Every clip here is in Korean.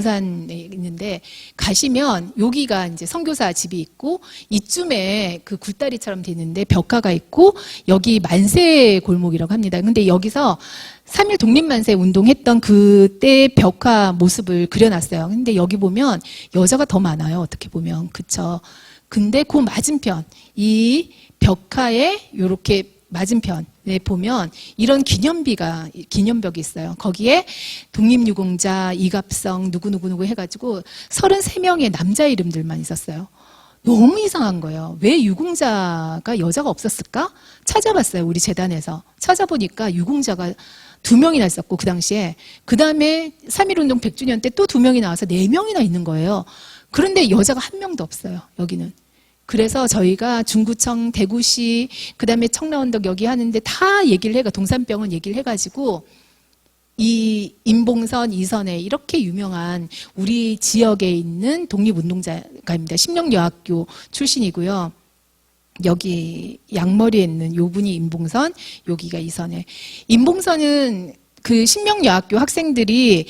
군산에 있는데 가시면 여기가 이제 선교사 집이 있고 이쯤에 그 굴다리처럼 돼 있는데 벽화가 있고 여기 만세 골목이라고 합니다. 근데 여기서 3.1 독립만세 운동했던 그때 벽화 모습을 그려놨어요. 근데 여기 보면 여자가 더 많아요. 어떻게 보면. 그쵸. 근데 그 맞은편, 이 벽화에 요렇게 맞은편에 보면 이런 기념벽이 있어요. 거기에 독립유공자, 이갑성, 누구누구 해가지고 33명의 남자 이름들만 있었어요. 너무 이상한 거예요. 왜 유공자가 여자가 없었을까? 찾아봤어요. 우리 재단에서. 찾아보니까 유공자가 2명이나 있었고 그 당시에 그 다음에 3.1운동 100주년 때 또 2명이 나와서 4명이나 있는 거예요. 그런데 여자가 1명도 없어요. 여기는. 그래서 저희가 중구청, 대구시, 그 다음에 청라언덕 여기 하는데 다 얘기를 해가 동산병원 얘기를 해가지고 이 임봉선, 이선애 이렇게 유명한 우리 지역에 있는 독립운동가입니다. 심령여학교 출신이고요. 여기 양머리에 있는 요 분이 임봉선, 여기가 이선애. 임봉선은 그 신명여학교 학생들이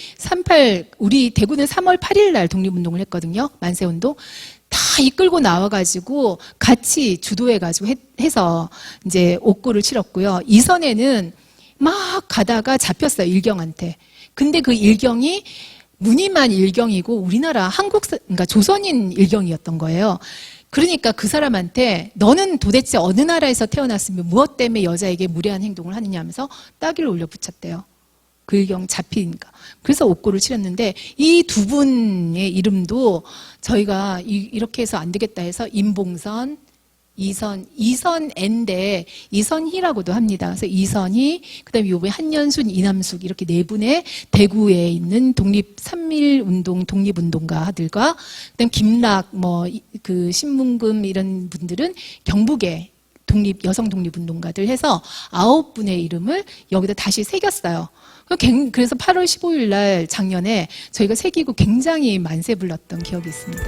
우리 대구는 3월 8일 날 독립운동을 했거든요. 만세운동. 다 이끌고 나와가지고 같이 주도해가지고 해서 이제 옥고를 치렀고요. 이선에는 막 가다가 잡혔어요. 일경한테. 근데 그 일경이 무늬만 일경이고 우리나라 그러니까 조선인 일경이었던 거예요. 그러니까 그 사람한테 너는 도대체 어느 나라에서 태어났으면 무엇 때문에 여자에게 무례한 행동을 하느냐 하면서 따귀를 올려 붙였대요. 그 일경 잡히니까. 그래서 옥고를 치렀는데 이 2분의 이름도 저희가 이렇게 해서 안 되겠다 해서 임봉선, 이선애인데 이선희라고도 합니다. 그래서 이선희, 그다음에 요번에 한연순, 이남숙 이렇게 4분의 대구에 있는 3.1운동 독립운동가들과 그다음 김락 그 신문금 이런 분들은 경북의 여성 독립운동가들 해서 9분의 이름을 여기다 다시 새겼어요. 그래서 8월 15일 날 작년에 저희가 새기고 굉장히 만세 불렀던 기억이 있습니다.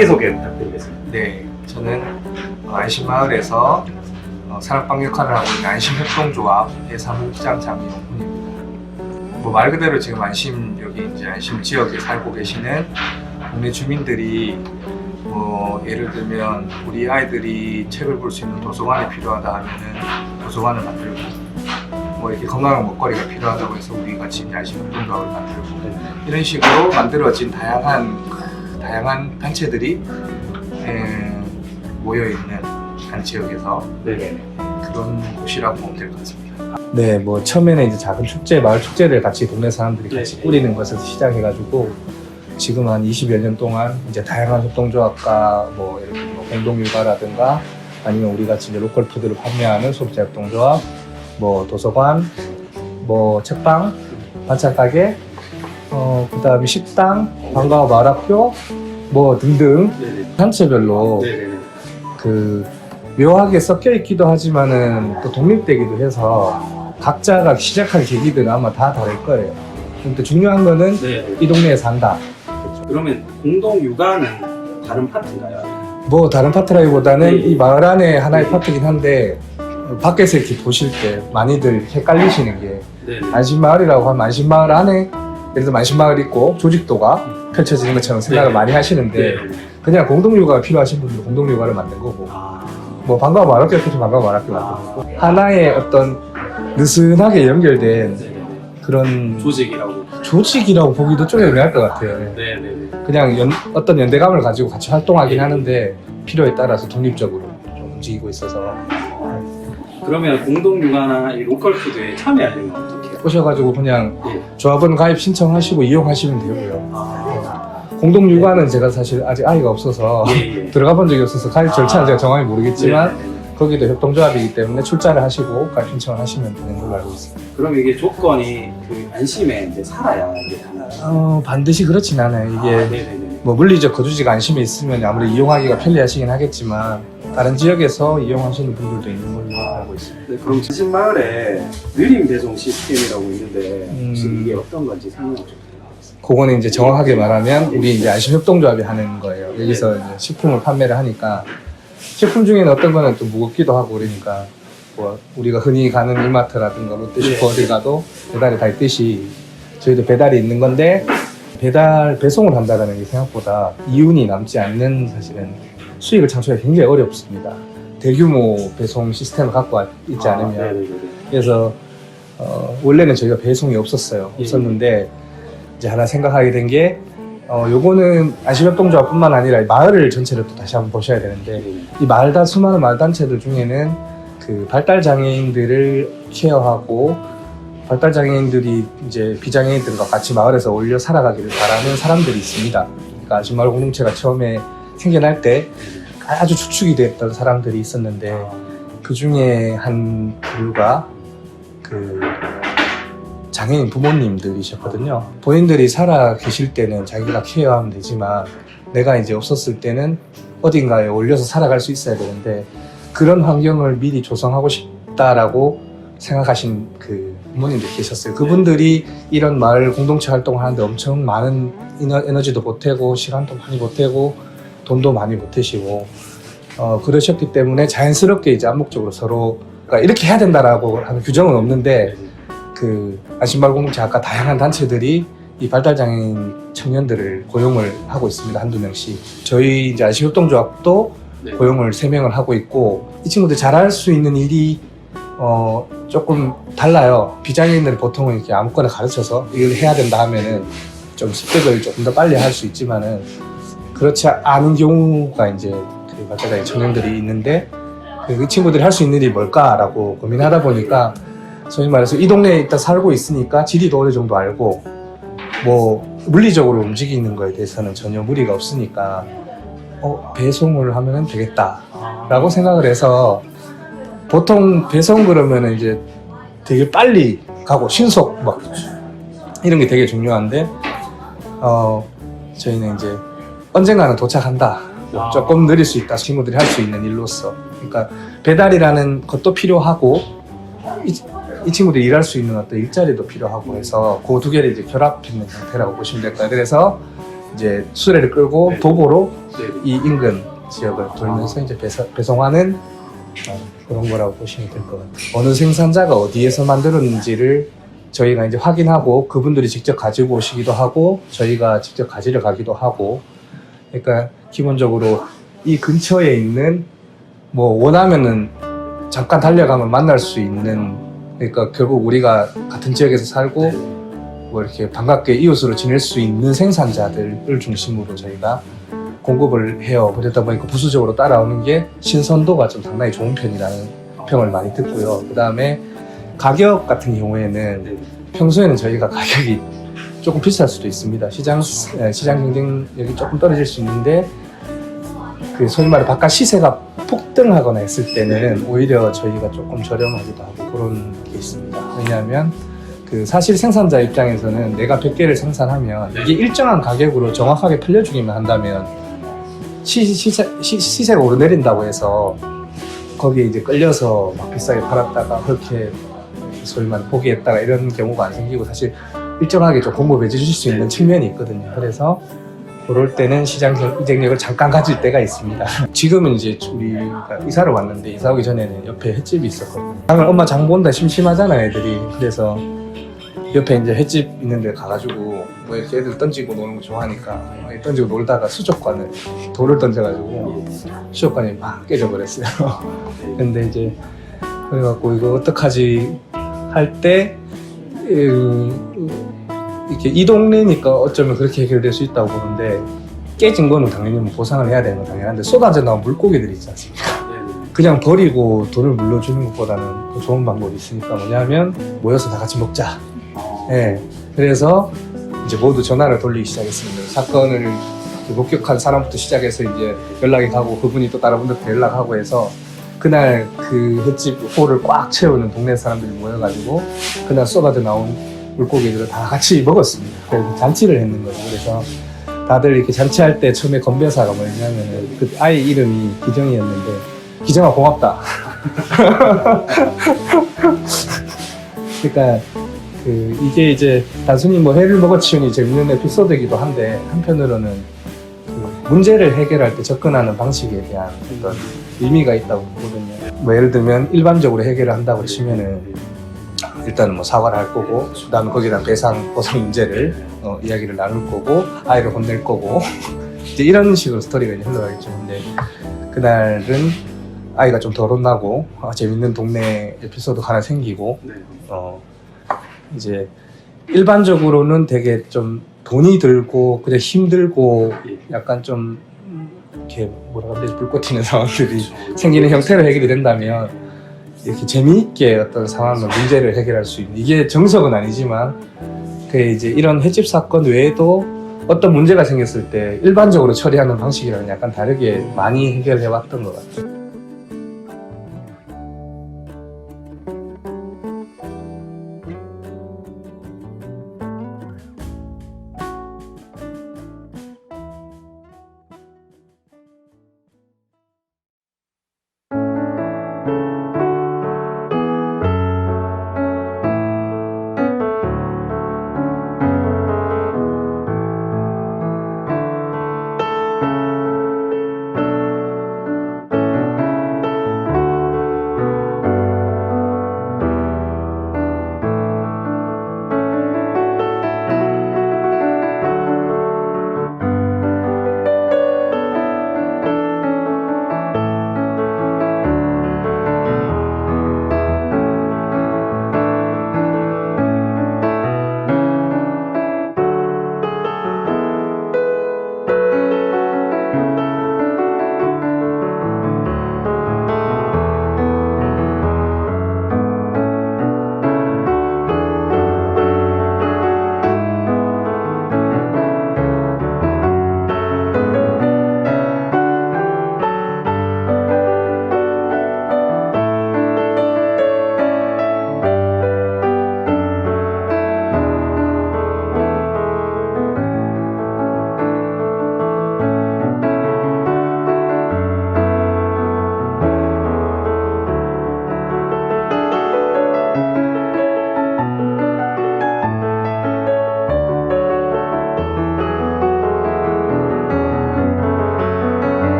자기소개 부탁드리겠습니다. 네, 저는 안심마을에서 산업방 역할을 하고 있는 안심협동조합의 사무국장 장민홍군입니다. 뭐 말 그대로 지금 안심 여기 이제 안심 지역에 살고 계시는 동네 주민들이 뭐 예를 들면 우리 아이들이 책을 볼 수 있는 도서관이 필요하다 하면은 도서관을 만들고 뭐 이렇게 건강한 먹거리가 필요하다고 해서 우리 같이 안심협동조합을 만들고 이런 식으로 만들어진 다양한 단체들이 모여있는 한 지역에서 네네. 그런 곳이라고 보면 될 것 같습니다. 네, 뭐 처음에는 이제 작은 축제, 마을 축제를 같이 동네 사람들이 같이 네. 꾸리는 것에서 시작해가지고 지금 한 20여 년 동안 이제 다양한 협동조합과 뭐 예를 들면 공동육아라든가 아니면 우리 같이 이제 로컬 푸드를 판매하는 소비자 협동조합, 뭐 도서관, 뭐 책방, 반찬 가게, 그다음에 식당, 방과후 마을학교 뭐 등등 네네. 단체별로 네네네. 그 묘하게 섞여 있기도 하지만은 또 독립되기도 해서 각자가 시작한 계기들은 아마 다 다를 거예요. 근데 중요한 거는 네네. 이 동네에 산다. 그러면 공동 육아는 다른 파트인가요? 뭐 다른 파트라기보다는 이 마을 안에 하나의 파트긴 한데 밖에서 이렇게 보실 때 많이들 헷갈리시는 게 네네. 안심마을이라고 하면 안심마을 안에 예를 들어 안심마을 있고 조직도가 펼쳐지는 것처럼 생각을 네. 많이 하시는데 네네. 그냥 공동육아가 필요하신 분들은 공동육아를 만든 거고 아. 뭐 방과후 마을학교 옆에서 방과후 마을학교 만든 거고 하나의 어떤 느슨하게 연결된 네네네. 그런 조직이라고. 조직이라고 보기도 좀 애매할 것 같아요. 네네네. 그냥 어떤 연대감을 가지고 같이 활동하긴 네. 하는데 필요에 따라서 독립적으로 좀 움직이고 있어서 그러면 공동 육아나 이 로컬 푸드에 참여하려면 어떻게 해요? 오셔가지고 그냥 예. 조합원 가입 신청하시고 이용하시면 되고요. 아. 공동육아는 제가 사실 아직 아이가 없어서 예, 예. 들어가 본 적이 없어서 가입 절차는 제가 정확히 모르겠지만 네네네. 거기도 협동조합이기 때문에 출자를 하시고 가입 신청을 하시면 되는 걸로 알고 있습니다. 그럼 이게 조건이 그 안심에 이제 살아야 이게 가능해요. 반드시 그렇진 않아요. 이게 네네네. 뭐 물리적 거주지가 안심에 있으면 아무래도 이용하기가 편리하시긴 하겠지만 다른 지역에서 이용하시는 분들도 있는 걸로 알고 있습니다. 네, 그럼 지신마을에 느림 배송 시스템이라고 있는데 혹시 음. 이게 어떤 건지 설명 좀 부탁드리겠습니다. 그거는 이제 정확하게 말하면 우리 이제 안심협동조합이 하는 거예요. 여기서 이제 식품을 판매를 하니까 식품 중에는 어떤 거는 좀 무겁기도 하고 그러니까 뭐 우리가 흔히 가는 이마트라든가 롯데슈퍼 어디 가도 배달이 다 있듯이 저희도 배달이 있는 건데 배송을 한다는 게 생각보다 이윤이 남지 않는 사실은 수익을 창출하기 굉장히 어렵습니다. 대규모 배송 시스템을 갖고 있지 않으면 네네네. 그래서 원래는 저희가 배송이 없었어요. 예. 없었는데 이제 하나 생각하게 된 게 요거는 안심협동조합뿐만 아니라 마을을 전체를 또 다시 한번 보셔야 되는데 이 수많은 마을 단체들 중에는 그 발달 장애인들을 케어하고 발달 장애인들이 이제 비장애인들과 같이 마을에서 어울려 살아가기를 바라는 사람들이 있습니다. 그러니까 안심마을 공동체가 처음에 생겨날 때 아주 주축이 됐던 사람들이 있었는데 그 중에 한 부류가 그 장애인 부모님들이셨거든요. 본인들이 살아 계실 때는 자기가 케어하면 되지만 내가 이제 없었을 때는 어딘가에 올려서 살아갈 수 있어야 되는데 그런 환경을 미리 조성하고 싶다라고 생각하신 그 부모님들 계셨어요. 그분들이 이런 마을 공동체 활동을 하는데 엄청 많은 에너지도 보태고 시간도 많이 보태고 돈도 많이 보태시고 그러셨기 때문에 자연스럽게 이제 암묵적으로 서로 그러니까 이렇게 해야 된다라고 하는 규정은 없는데 그 안심마을 공동체 아까 다양한 단체들이 이 발달장애인 청년들을 고용을 하고 있습니다. 한두 명씩. 저희 이제 안심협동조합도 네. 고용을 3명을 하고 있고 이 친구들 잘할 수 있는 일이 조금 달라요. 비장애인들은 보통은 이렇게 아무거나 가르쳐서 이걸 해야 된다 하면은 좀 습득을 조금 더 빨리 할 수 있지만은 그렇지 않은 경우가 이제 그 발달장애인 청년들이 있는데 그 친구들이 할 수 있는 일이 뭘까라고 고민하다 보니까 소위 말해서 이 동네에 일단 살고 있으니까 지리도 어느 정도 알고 뭐 물리적으로 움직이는 거에 대해서는 전혀 무리가 없으니까 배송을 하면 되겠다라고 생각을 해서 보통 배송 그러면 이제 되게 빨리 가고 신속 막 이런 게 되게 중요한데 저희는 이제 언젠가는 도착한다. 조금 느릴 수 있다. 친구들이 할 수 있는 일로서. 그러니까 배달이라는 것도 필요하고 이 친구들이 일할 수 있는 어떤 일자리도 필요하고 해서 그 두 개를 이제 결합했는 상태라고 보시면 될 거예요. 그래서 이제 수레를 끌고 네. 도보로 네. 이 인근 지역을 돌면서 이제 배송하는 그런 거라고 보시면 될 것 같아요. 어느 생산자가 어디에서 만들었는지를 저희가 이제 확인하고 그분들이 직접 가지고 오시기도 하고 저희가 직접 가지러 가기도 하고, 그러니까 기본적으로 이 근처에 있는 뭐 원하면은 잠깐 달려가면 만날 수 있는, 그러니까 결국 우리가 같은 지역에서 살고 뭐 이렇게 반갑게 이웃으로 지낼 수 있는 생산자들을 중심으로 저희가 공급을 해요. 그러다 보니까 부수적으로 따라오는 게 신선도가 좀 상당히 좋은 편이라는 평을 많이 듣고요. 그 다음에 가격 같은 경우에는 평소에는 저희가 가격이 조금 비쌀 수도 있습니다. 시장 경쟁력이 조금 떨어질 수 있는데, 그 소위 말해 바깥 시세가 폭등하거나 했을 때는 오히려 저희가 조금 저렴하기도 하고 그런 게 있습니다. 왜냐하면 그 사실 생산자 입장에서는 내가 100개를 생산하면 이게 일정한 가격으로 정확하게 팔려주기만 한다면 시세가 오르내린다고 해서 거기에 이제 끌려서 막 비싸게 팔았다가 그렇게 소위 말해 포기했다가 이런 경우가 안 생기고, 사실 일정하게 좀 공급해 주실 수 있는 측면이 있거든요. 그래서 그럴 때는 시장 경쟁력을 잠깐 가질 때가 있습니다. 지금은 이제 우리가 이사를 왔는데, 이사 오기 전에는 옆에 횟집이 있었거든요. 엄마 장 본다 심심하잖아 애들이. 그래서 옆에 이제 횟집 있는 데 가가지고 뭐 이렇게 애들 던지고 노는 거 좋아하니까 던지고 놀다가 수족관을 돌을 던져가지고 수족관이 막 깨져버렸어요. 근데 이제 그래갖고 이거 어떡하지 할 때 이렇게 이 동네니까 어쩌면 그렇게 해결될 수 있다고 보는데, 깨진 거는 당연히 뭐 보상을 해야 되는 건 당연한데 쏟아져 나온 물고기들이 있지 않습니까? 그냥 버리고 돈을 물려주는 것보다는 더 좋은 방법이 있으니까 뭐냐면 모여서 다 같이 먹자. 네. 그래서 이제 모두 전화를 돌리기 시작했습니다. 사건을 목격한 사람부터 시작해서 이제 연락이 가고 그분이 또 다른 분들한테 연락하고 해서 그날 그 횟집 홀을 꽉 채우는 동네 사람들이 모여가지고 그날 쏟아져 나온 물고기들을 다 같이 먹었습니다. 그래서 잔치를 했는 거죠. 그래서 다들 이렇게 잔치할 때 처음에 건배사가 뭐였냐면은 그 아이 이름이 기정이었는데, 기정아 고맙다. 그러니까 이게 이제 단순히 뭐 회를 먹어치우니 재밌는 에피소드이기도 한데, 한편으로는 그 문제를 해결할 때 접근하는 방식에 대한 어떤 의미가 있다고 보거든요. 뭐 예를 들면 일반적으로 해결을 한다고 치면은 일단은 뭐 사과를 할 거고, 그 다음에 거기에 대한 보상 문제를 이야기를 나눌 거고, 아이를 혼낼 거고 이제 이런 식으로 스토리가 이제 흘러가겠죠. 근데 그날은 아이가 좀 덜 혼나고 재밌는 동네 에피소드 하나 생기고, 이제 일반적으로는 되게 좀 돈이 들고 그냥 힘들고 약간 좀 이렇게 뭐라고 해야 되지, 불꽃 튀는 상황들이 생기는 형태로 해결이 된다면, 이렇게 재미있게 어떤 상황을 문제를 해결할 수 있는, 이게 정석은 아니지만 그 이제 이런 횟집 사건 외에도 어떤 문제가 생겼을 때 일반적으로 처리하는 방식이랑 약간 다르게 많이 해결해 왔던 것 같아요.